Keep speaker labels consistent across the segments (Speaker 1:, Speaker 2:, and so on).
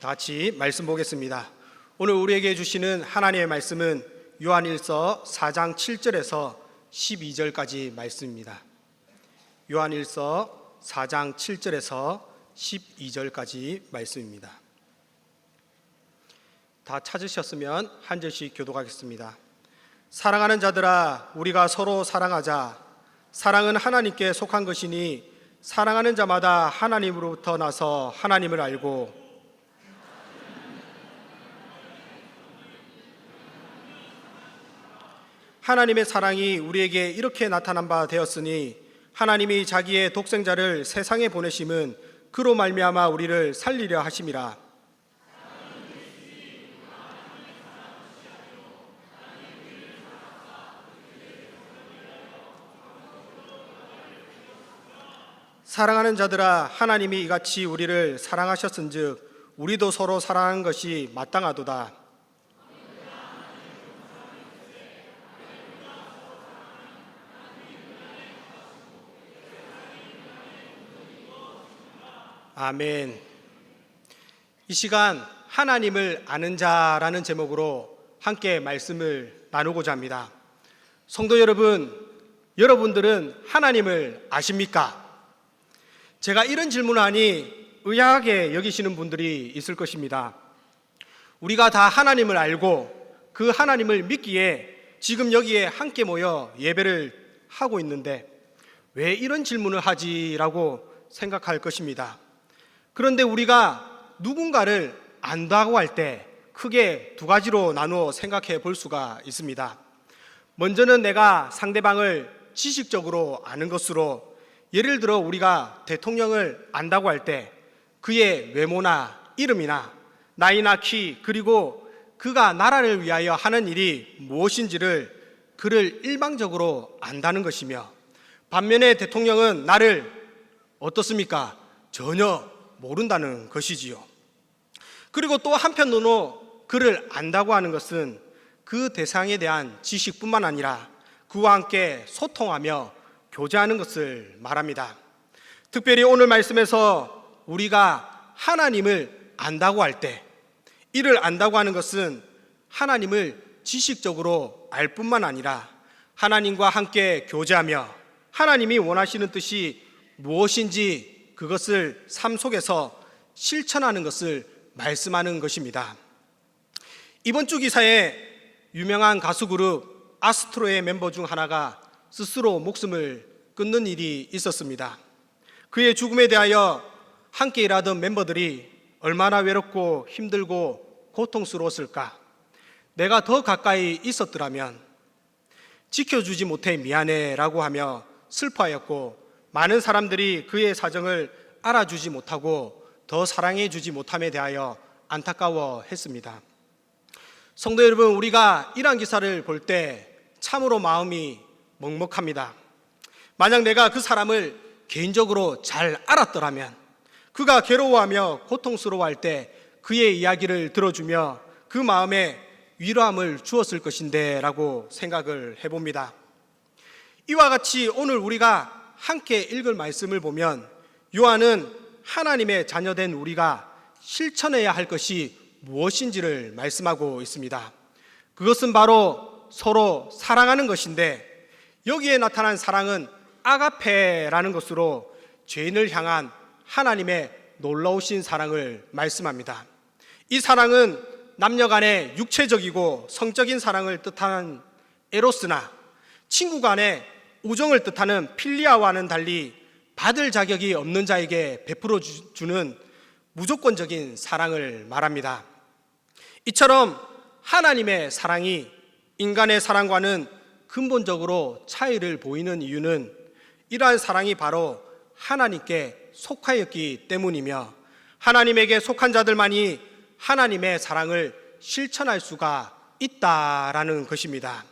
Speaker 1: 다 같이 말씀 보겠습니다. 오늘 우리에게 주시는 하나님의 말씀은 요한일서 4장 7절에서 12절까지 말씀입니다. 요한일서 4장 7절에서 12절까지 말씀입니다. 다 찾으셨으면 한 절씩 교독하겠습니다. 사랑하는 자들아, 우리가 서로 사랑하자. 사랑은 하나님께 속한 것이니 사랑하는 자마다 하나님으로부터 나서 하나님을 알고 하나님의 사랑이 우리에게 이렇게 나타난 바 되었으니 하나님이 자기의 독생자를 세상에 보내심은 그로 말미암아 우리를 살리려 하심이라. 사랑하는 자들아, 하나님이 이같이 우리를 사랑하셨은즉 우리도 서로 사랑하는 것이 마땅하도다. 아멘. 이 시간 하나님을 아는 자라는 제목으로 함께 말씀을 나누고자 합니다. 성도 여러분, 여러분들은 하나님을 아십니까? 제가 이런 질문을 하니 의아하게 여기시는 분들이 있을 것입니다. 우리가 다 하나님을 알고 그 하나님을 믿기에 지금 여기에 함께 모여 예배를 하고 있는데 왜 이런 질문을 하지라고 생각할 것입니다. 그런데 우리가 누군가를 안다고 할 때 크게 두 가지로 나누어 생각해 볼 수가 있습니다. 먼저는 내가 상대방을 지식적으로 아는 것으로, 예를 들어 우리가 대통령을 안다고 할 때 그의 외모나 이름이나 나이나 키, 그리고 그가 나라를 위하여 하는 일이 무엇인지를 그를 일방적으로 안다는 것이며, 반면에 대통령은 나를 어떻습니까? 전혀 모른다는 것이지요. 그리고 또 한편으로 그를 안다고 하는 것은 그 대상에 대한 지식뿐만 아니라 그와 함께 소통하며 교제하는 것을 말합니다. 특별히 오늘 말씀에서 우리가 하나님을 안다고 할 때, 이를 안다고 하는 것은 하나님을 지식적으로 알 뿐만 아니라 하나님과 함께 교제하며 하나님이 원하시는 뜻이 무엇인지 그것을 삶 속에서 실천하는 것을 말씀하는 것입니다. 이번 주 기사에 유명한 가수 그룹 아스트로의 멤버 중 하나가 스스로 목숨을 끊는 일이 있었습니다. 그의 죽음에 대하여 함께 일하던 멤버들이 얼마나 외롭고 힘들고 고통스러웠을까. 내가 더 가까이 있었더라면, 지켜주지 못해 미안해 라고 하며 슬퍼하였고, 많은 사람들이 그의 사정을 알아주지 못하고 더 사랑해주지 못함에 대하여 안타까워했습니다. 성도 여러분, 우리가 이러한 기사를 볼 때 참으로 마음이 먹먹합니다. 만약 내가 그 사람을 개인적으로 잘 알았더라면 그가 괴로워하며 고통스러워할 때 그의 이야기를 들어주며 그 마음에 위로함을 주었을 것인데 라고 생각을 해봅니다. 이와 같이 오늘 우리가 함께 읽을 말씀을 보면 요한은 하나님의 자녀된 우리가 실천해야 할 것이 무엇인지를 말씀하고 있습니다. 그것은 바로 서로 사랑하는 것인데, 여기에 나타난 사랑은 아가페라는 것으로 죄인을 향한 하나님의 놀라우신 사랑을 말씀합니다. 이 사랑은 남녀 간의 육체적이고 성적인 사랑을 뜻하는 에로스나 친구 간의 우정을 뜻하는 필리아와는 달리 받을 자격이 없는 자에게 베풀어 주는 무조건적인 사랑을 말합니다. 이처럼 하나님의 사랑이 인간의 사랑과는 근본적으로 차이를 보이는 이유는 이러한 사랑이 바로 하나님께 속하였기 때문이며, 하나님에게 속한 자들만이 하나님의 사랑을 실천할 수가 있다라는 것입니다.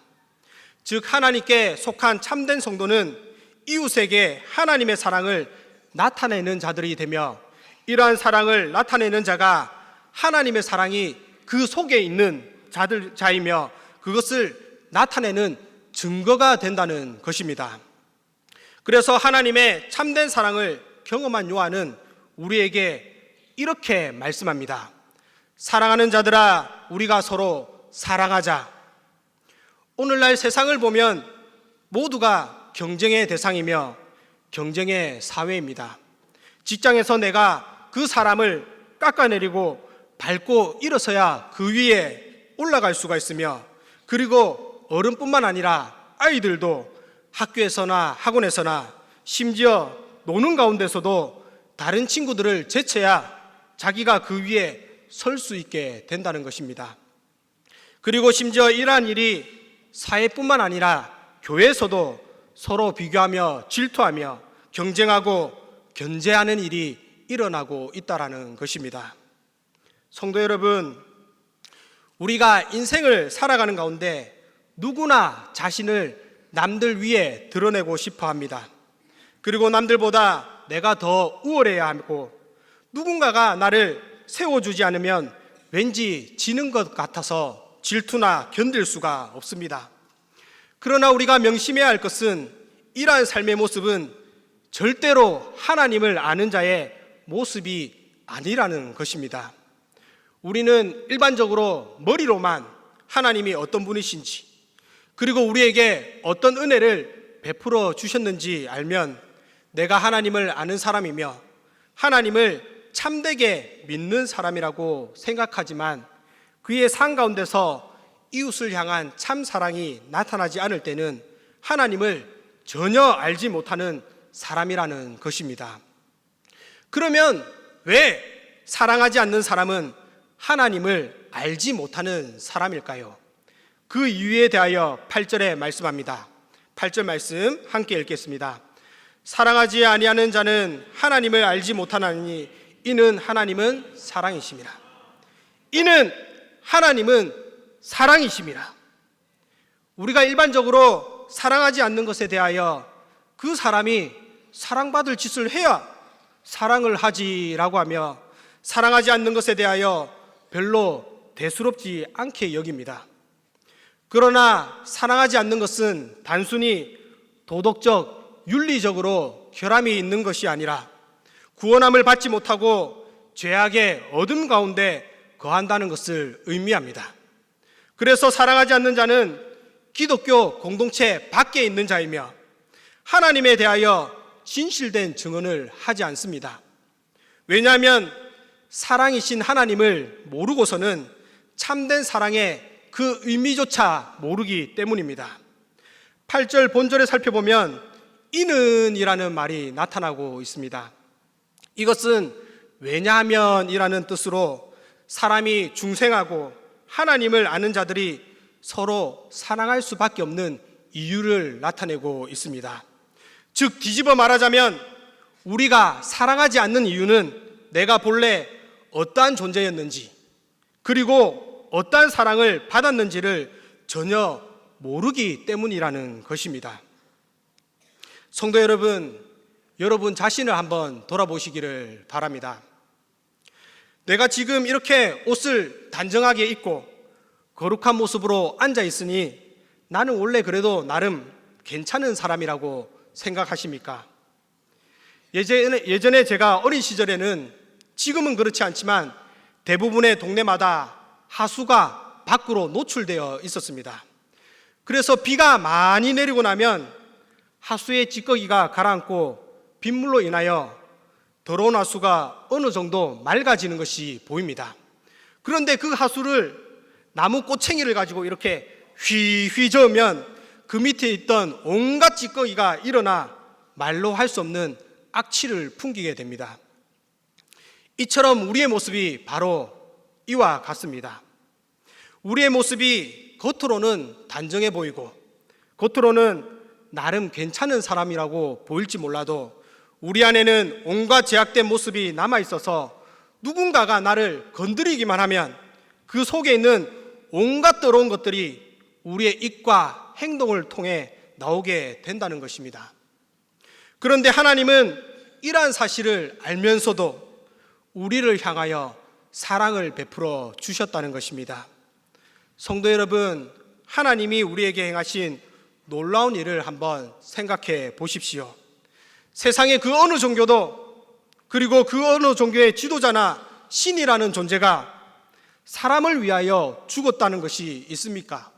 Speaker 1: 즉, 하나님께 속한 참된 성도는 이웃에게 하나님의 사랑을 나타내는 자들이 되며, 이러한 사랑을 나타내는 자가 하나님의 사랑이 그 속에 있는 자이며 그것을 나타내는 증거가 된다는 것입니다. 그래서 하나님의 참된 사랑을 경험한 요한은 우리에게 이렇게 말씀합니다. 사랑하는 자들아, 우리가 서로 사랑하자. 오늘날 세상을 보면 모두가 경쟁의 대상이며 경쟁의 사회입니다. 직장에서 내가 그 사람을 깎아내리고 밟고 일어서야 그 위에 올라갈 수가 있으며, 그리고 어른뿐만 아니라 아이들도 학교에서나 학원에서나 심지어 노는 가운데서도 다른 친구들을 제쳐야 자기가 그 위에 설 수 있게 된다는 것입니다. 그리고 심지어 이러한 일이 사회뿐만 아니라 교회에서도 서로 비교하며 질투하며 경쟁하고 견제하는 일이 일어나고 있다는 것입니다. 성도 여러분, 우리가 인생을 살아가는 가운데 누구나 자신을 남들 위에 드러내고 싶어 합니다. 그리고 남들보다 내가 더 우월해야 하고, 누군가가 나를 세워주지 않으면 왠지 지는 것 같아서 질투나 견딜 수가 없습니다. 그러나 우리가 명심해야 할 것은, 이러한 삶의 모습은 절대로 하나님을 아는 자의 모습이 아니라는 것입니다. 우리는 일반적으로 머리로만 하나님이 어떤 분이신지, 그리고 우리에게 어떤 은혜를 베풀어 주셨는지 알면 내가 하나님을 아는 사람이며 하나님을 참되게 믿는 사람이라고 생각하지만, 그의 삶 가운데서 이웃을 향한 참 사랑이 나타나지 않을 때는 하나님을 전혀 알지 못하는 사람이라는 것입니다. 그러면 왜 사랑하지 않는 사람은 하나님을 알지 못하는 사람일까요? 그 이유에 대하여 8절에 말씀합니다. 8절 말씀 함께 읽겠습니다. 사랑하지 아니하는 자는 하나님을 알지 못하나니 이는 하나님은 사랑이심이라. 이는 하나님은 사랑이심이라. 우리가 일반적으로 사랑하지 않는 것에 대하여 그 사람이 사랑받을 짓을 해야 사랑을 하지라고 하며, 사랑하지 않는 것에 대하여 별로 대수롭지 않게 여깁니다. 그러나 사랑하지 않는 것은 단순히 도덕적, 윤리적으로 결함이 있는 것이 아니라 구원함을 받지 못하고 죄악의 어둠 가운데 거한다는 것을 의미합니다. 그래서 사랑하지 않는 자는 기독교 공동체 밖에 있는 자이며 하나님에 대하여 진실된 증언을 하지 않습니다. 왜냐하면 사랑이신 하나님을 모르고서는 참된 사랑의 그 의미조차 모르기 때문입니다. 8절 본절에 살펴보면 이는 이라는 말이 나타나고 있습니다. 이것은 왜냐하면 이라는 뜻으로 사람이 중생하고 하나님을 아는 자들이 서로 사랑할 수밖에 없는 이유를 나타내고 있습니다. 즉 뒤집어 말하자면 우리가 사랑하지 않는 이유는 내가 본래 어떠한 존재였는지, 그리고 어떠한 사랑을 받았는지를 전혀 모르기 때문이라는 것입니다. 성도 여러분, 여러분 자신을 한번 돌아보시기를 바랍니다. 내가 지금 이렇게 옷을 단정하게 입고 거룩한 모습으로 앉아 있으니 나는 원래 그래도 나름 괜찮은 사람이라고 생각하십니까? 예전에 제가 어린 시절에는, 지금은 그렇지 않지만 대부분의 동네마다 하수가 밖으로 노출되어 있었습니다. 그래서 비가 많이 내리고 나면 하수의 찌꺼기가 가라앉고 빗물로 인하여 더러운 하수가 어느 정도 맑아지는 것이 보입니다. 그런데 그 하수를 나무 꼬챙이를 가지고 이렇게 휘휘 저으면 그 밑에 있던 온갖 찌꺼기가 일어나 말로 할 수 없는 악취를 풍기게 됩니다. 이처럼 우리의 모습이 바로 이와 같습니다. 우리의 모습이 겉으로는 단정해 보이고 겉으로는 나름 괜찮은 사람이라고 보일지 몰라도 우리 안에는 온갖 제약된 모습이 남아있어서 누군가가 나를 건드리기만 하면 그 속에 있는 온갖 더러운 것들이 우리의 입과 행동을 통해 나오게 된다는 것입니다. 그런데 하나님은 이러한 사실을 알면서도 우리를 향하여 사랑을 베풀어 주셨다는 것입니다. 성도 여러분, 하나님이 우리에게 행하신 놀라운 일을 한번 생각해 보십시오. 세상의 그 어느 종교도, 그리고 그 어느 종교의 지도자나 신이라는 존재가 사람을 위하여 죽었다는 것이 있습니까?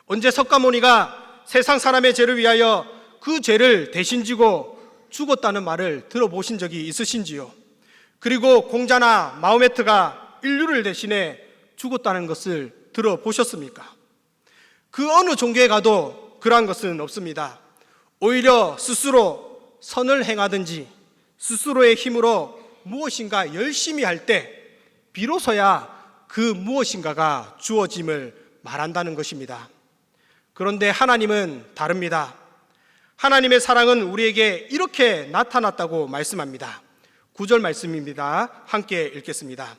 Speaker 1: 언제 석가모니가 세상 사람의 죄를 위하여 그 죄를 대신 지고 죽었다는 말을 들어보신 적이 있으신지요? 그리고 공자나 마호메트가 인류를 대신해 죽었다는 것을 들어보셨습니까? 그 어느 종교에 가도 그러한 것은 없습니다. 오히려 스스로 선을 행하든지 스스로의 힘으로 무엇인가 열심히 할 때 비로소야 그 무엇인가가 주어짐을 말한다는 것입니다. 그런데 하나님은 다릅니다. 하나님의 사랑은 우리에게 이렇게 나타났다고 말씀합니다. 9절 말씀입니다. 함께 읽겠습니다.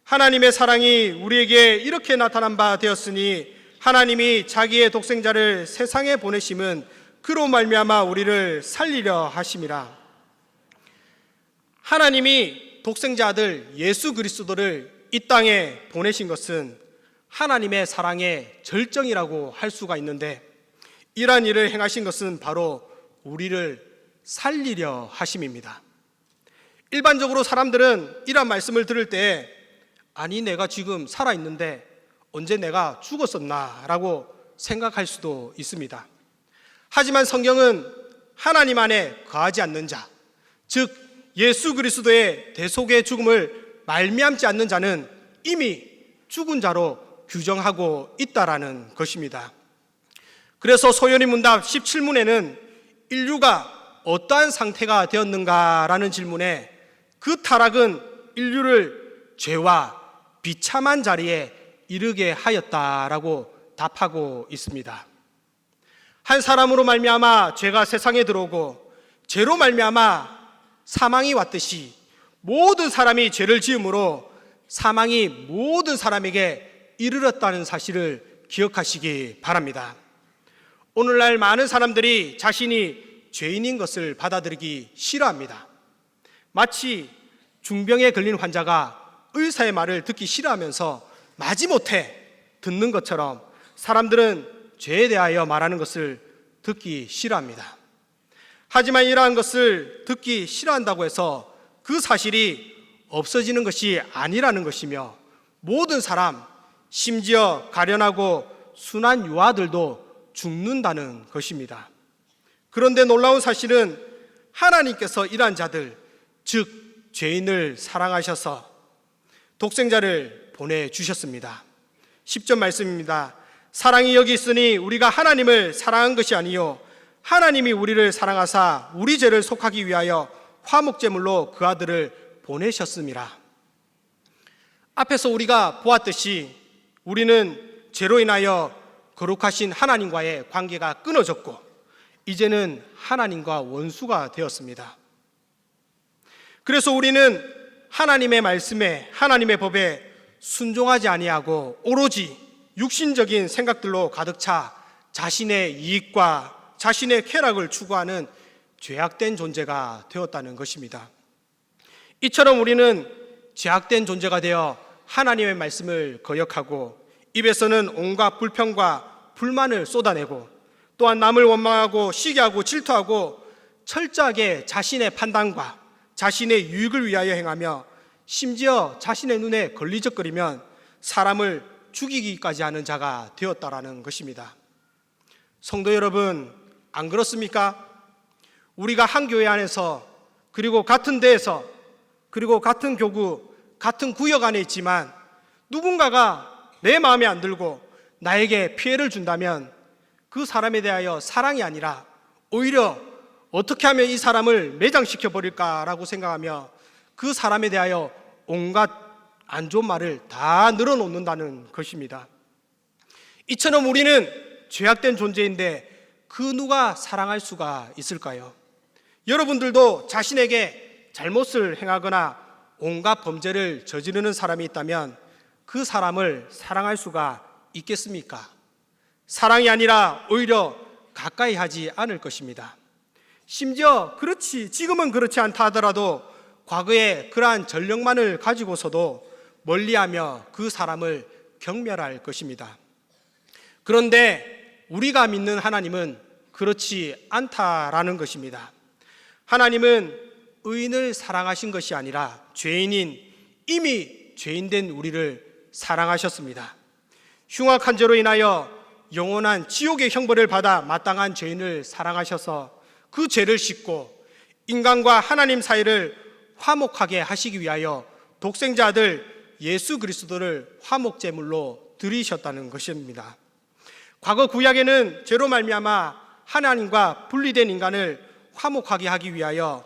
Speaker 1: 하나님의 사랑이 우리에게 이렇게 나타난 바 되었으니 하나님이 자기의 독생자를 세상에 보내심은 그로 말미암아 우리를 살리려 하심이라. 하나님이 독생자 아들 예수 그리스도를 이 땅에 보내신 것은 하나님의 사랑의 절정이라고 할 수가 있는데, 이러한 일을 행하신 것은 바로 우리를 살리려 하심입니다. 일반적으로 사람들은 이러한 말씀을 들을 때, 아니 내가 지금 살아있는데 언제 내가 죽었었나 라고 생각할 수도 있습니다. 하지만 성경은 하나님 안에 거하지 않는 자, 즉 예수 그리스도의 대속의 죽음을 말미암지 않는 자는 이미 죽은 자로 규정하고 있다라는 것입니다. 그래서 소연이 문답 17문에는 인류가 어떠한 상태가 되었는가라는 질문에 그 타락은 인류를 죄와 비참한 자리에 이르게 하였다라고 답하고 있습니다. 한 사람으로 말미암아 죄가 세상에 들어오고 죄로 말미암아 사망이 왔듯이 모든 사람이 죄를 지음으로 사망이 모든 사람에게 이르렀다는 사실을 기억하시기 바랍니다. 오늘날 많은 사람들이 자신이 죄인인 것을 받아들이기 싫어합니다. 마치 중병에 걸린 환자가 의사의 말을 듣기 싫어하면서 마지못해 듣는 것처럼 사람들은 죄에 대하여 말하는 것을 듣기 싫어합니다. 하지만 이러한 것을 듣기 싫어한다고 해서 그 사실이 없어지는 것이 아니라는 것이며, 모든 사람, 심지어 가련하고 순한 유아들도 죽는다는 것입니다. 그런데 놀라운 사실은 하나님께서 이러한 자들, 즉 죄인을 사랑하셔서 독생자를 보내주셨습니다. 10절 말씀입니다. 사랑이 여기 있으니 우리가 하나님을 사랑한 것이 아니요 하나님이 우리를 사랑하사 우리 죄를 속하기 위하여 화목제물로 그 아들을 보내셨음이라. 앞에서 우리가 보았듯이 우리는 죄로 인하여 거룩하신 하나님과의 관계가 끊어졌고 이제는 하나님과 원수가 되었습니다. 그래서 우리는 하나님의 말씀에, 하나님의 법에 순종하지 아니하고 오로지 육신적인 생각들로 가득 차 자신의 이익과 자신의 쾌락을 추구하는 죄악된 존재가 되었다는 것입니다. 이처럼 우리는 죄악된 존재가 되어 하나님의 말씀을 거역하고 입에서는 온갖 불평과 불만을 쏟아내고 또한 남을 원망하고 시기하고 질투하고 철저하게 자신의 판단과 자신의 유익을 위하여 행하며 심지어 자신의 눈에 걸리적거리면 사람을 죽이기까지 하는 자가 되었다라는 것입니다. 성도 여러분, 안 그렇습니까? 우리가 한 교회 안에서 그리고 같은 데에서 그리고 같은 교구, 같은 구역 안에 있지만 누군가가 내 마음에 안 들고 나에게 피해를 준다면 그 사람에 대하여 사랑이 아니라 오히려 어떻게 하면 이 사람을 매장시켜 버릴까라고 생각하며 그 사람에 대하여 온갖 안 좋은 말을 다 늘어놓는다는 것입니다. 이처럼 우리는 죄악된 존재인데 그 누가 사랑할 수가 있을까요? 여러분들도 자신에게 잘못을 행하거나 온갖 범죄를 저지르는 사람이 있다면 그 사람을 사랑할 수가 있겠습니까? 사랑이 아니라 오히려 가까이 하지 않을 것입니다. 심지어 지금은 그렇지 않다 하더라도 과거에 그러한 전력만을 가지고서도 멀리하며 그 사람을 경멸할 것입니다. 그런데 우리가 믿는 하나님은 그렇지 않다라는 것입니다. 하나님은 의인을 사랑하신 것이 아니라 죄인인 이미 죄인된 우리를 사랑하셨습니다. 흉악한 죄로 인하여 영원한 지옥의 형벌을 받아 마땅한 죄인을 사랑하셔서 그 죄를 씻고 인간과 하나님 사이를 화목하게 하시기 위하여 독생자 아들 예수 그리스도를 화목제물로 드리셨다는 것입니다. 과거 구약에는 죄로 말미암아 하나님과 분리된 인간을 화목하게 하기 위하여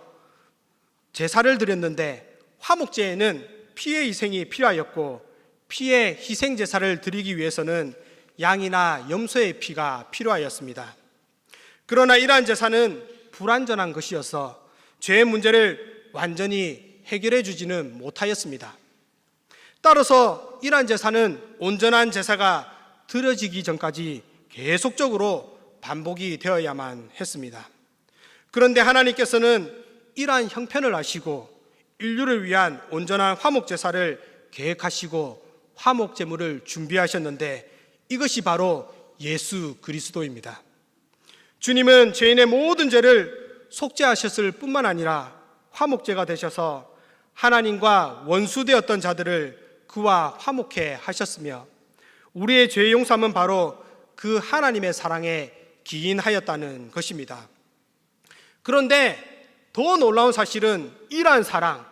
Speaker 1: 제사를 드렸는데, 화목제에는 피의 희생이 필요하였고 피의 희생 제사를 드리기 위해서는 양이나 염소의 피가 필요하였습니다. 그러나 이러한 제사는 불완전한 것이어서 죄의 문제를 완전히 해결해 주지는 못하였습니다. 따라서 이러한 제사는 온전한 제사가 드려지기 전까지 계속적으로 반복이 되어야만 했습니다. 그런데 하나님께서는 이러한 형편을 아시고 인류를 위한 온전한 화목 제사를 계획하시고 화목 제물을 준비하셨는데, 이것이 바로 예수 그리스도입니다. 주님은 죄인의 모든 죄를 속죄하셨을 뿐만 아니라 화목제가 되셔서 하나님과 원수되었던 자들을 그와 화목해 하셨으며, 우리의 죄 용서함은 바로 그 하나님의 사랑에 기인하였다는 것입니다. 그런데 더 놀라운 사실은 이러한 사랑,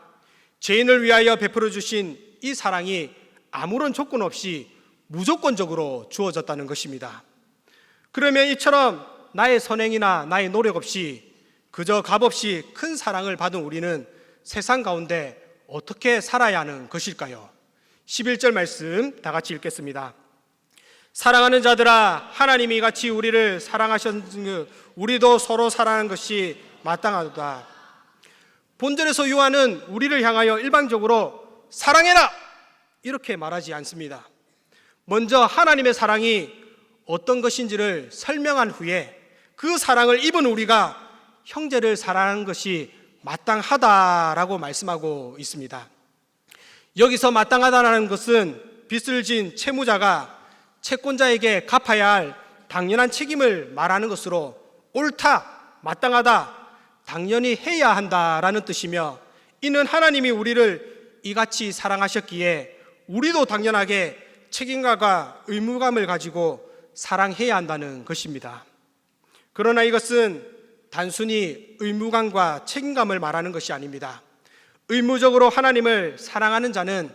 Speaker 1: 죄인을 위하여 베풀어 주신 이 사랑이 아무런 조건 없이 무조건적으로 주어졌다는 것입니다. 그러면 이처럼 나의 선행이나 나의 노력 없이 그저 값없이 큰 사랑을 받은 우리는 세상 가운데 어떻게 살아야 하는 것일까요? 11절 말씀 다 같이 읽겠습니다. 사랑하는 자들아, 하나님이 같이 우리를 사랑하셨으니 우리도 서로 사랑하는 것이 마땅하다. 본절에서 요한은 우리를 향하여 일방적으로 사랑해라 이렇게 말하지 않습니다. 먼저 하나님의 사랑이 어떤 것인지를 설명한 후에 그 사랑을 입은 우리가 형제를 사랑하는 것이 마땅하다라고 말씀하고 있습니다. 여기서 마땅하다라는 것은 빚을 진 채무자가 채권자에게 갚아야 할 당연한 책임을 말하는 것으로 옳다, 마땅하다, 당연히 해야 한다라는 뜻이며, 이는 하나님이 우리를 이같이 사랑하셨기에 우리도 당연하게 책임감과 의무감을 가지고 사랑해야 한다는 것입니다. 그러나 이것은 단순히 의무감과 책임감을 말하는 것이 아닙니다. 의무적으로 하나님을 사랑하는 자는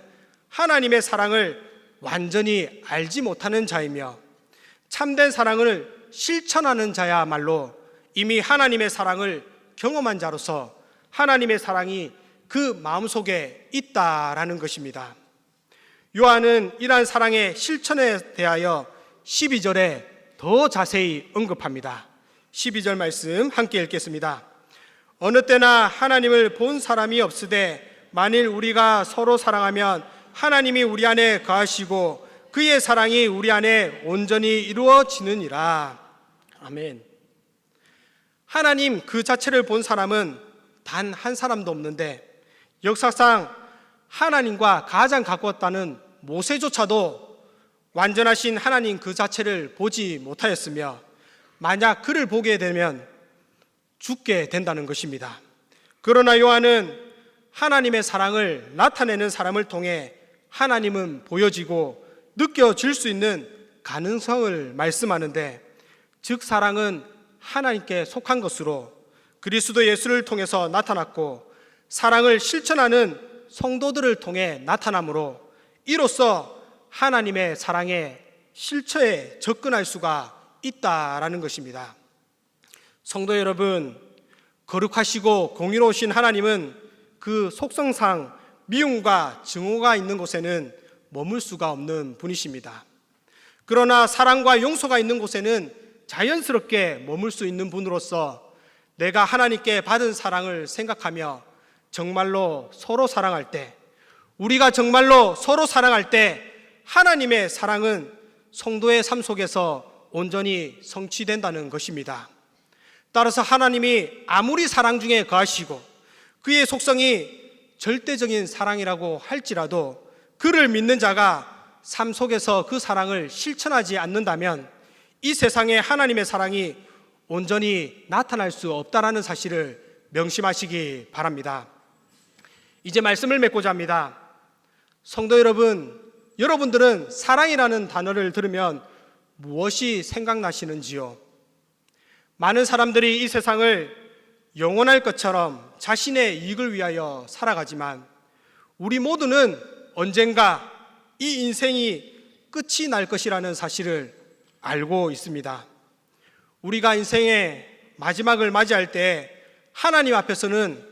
Speaker 1: 하나님의 사랑을 완전히 알지 못하는 자이며, 참된 사랑을 실천하는 자야말로 이미 하나님의 사랑을 경험한 자로서 하나님의 사랑이 그 마음속에 있다라는 것입니다. 요한은 이러한 사랑의 실천에 대하여 12절에 더 자세히 언급합니다. 12절 말씀 함께 읽겠습니다. 어느 때나 하나님을 본 사람이 없으되 만일 우리가 서로 사랑하면 하나님이 우리 안에 거하시고 그의 사랑이 우리 안에 온전히 이루어지느니라. 아멘. 하나님 그 자체를 본 사람은 단 한 사람도 없는데, 역사상 하나님과 가장 가까웠다는 모세조차도 완전하신 하나님 그 자체를 보지 못하였으며, 만약 그를 보게 되면 죽게 된다는 것입니다. 그러나 요한은 하나님의 사랑을 나타내는 사람을 통해 하나님은 보여지고 느껴질 수 있는 가능성을 말씀하는데, 즉 사랑은 하나님께 속한 것으로 그리스도 예수를 통해서 나타났고 사랑을 실천하는 성도들을 통해 나타나므로 이로써 하나님의 사랑의 실체에 접근할 수가 있다라는 것입니다. 성도 여러분, 거룩하시고 공의로우신 하나님은 그 속성상 미움과 증오가 있는 곳에는 머물 수가 없는 분이십니다. 그러나 사랑과 용서가 있는 곳에는 자연스럽게 머물 수 있는 분으로서 내가 하나님께 받은 사랑을 생각하며 정말로 서로 사랑할 때, 우리가 정말로 서로 사랑할 때 하나님의 사랑은 성도의 삶 속에서 온전히 성취된다는 것입니다. 따라서 하나님이 아무리 사랑 중에 거하시고 그의 속성이 절대적인 사랑이라고 할지라도 그를 믿는 자가 삶 속에서 그 사랑을 실천하지 않는다면 이 세상에 하나님의 사랑이 온전히 나타날 수 없다라는 사실을 명심하시기 바랍니다. 이제 말씀을 맺고자 합니다. 성도 여러분, 여러분들은 사랑이라는 단어를 들으면 무엇이 생각나시는지요? 많은 사람들이 이 세상을 영원할 것처럼 자신의 이익을 위하여 살아가지만 우리 모두는 언젠가 이 인생이 끝이 날 것이라는 사실을 알고 있습니다. 우리가 인생의 마지막을 맞이할 때 하나님 앞에서는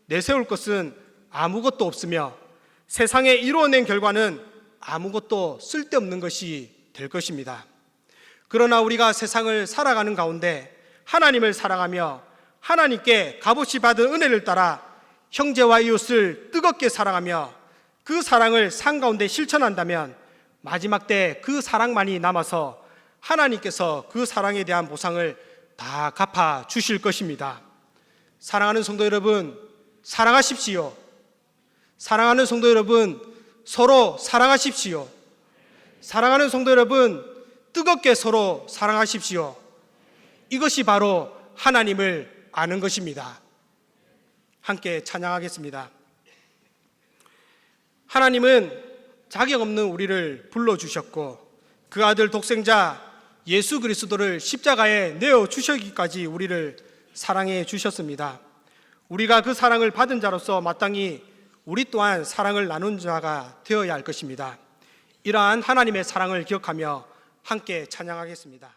Speaker 1: 내세울 것은 아무것도 없으며 세상에 이루어낸 결과는 아무것도 쓸데없는 것이 될 것입니다. 그러나 우리가 세상을 살아가는 가운데 하나님을 사랑하며 하나님께 값없이 받은 은혜를 따라 형제와 이웃을 뜨겁게 사랑하며 그 사랑을 삶 가운데 실천한다면 마지막 때 그 사랑만이 남아서 하나님께서 그 사랑에 대한 보상을 다 갚아 주실 것입니다. 사랑하는 성도 여러분, 사랑하십시오. 사랑하는 성도 여러분, 서로 사랑하십시오. 사랑하는 성도 여러분, 뜨겁게 서로 사랑하십시오. 이것이 바로 하나님을 아는 것입니다. 함께 찬양하겠습니다. 하나님은 자격 없는 우리를 불러주셨고 그 아들 독생자 예수 그리스도를 십자가에 내어주시기까지 우리를 사랑해 주셨습니다. 우리가 그 사랑을 받은 자로서 마땅히 우리 또한 사랑을 나눈 자가 되어야 할 것입니다. 이러한 하나님의 사랑을 기억하며 함께 찬양하겠습니다.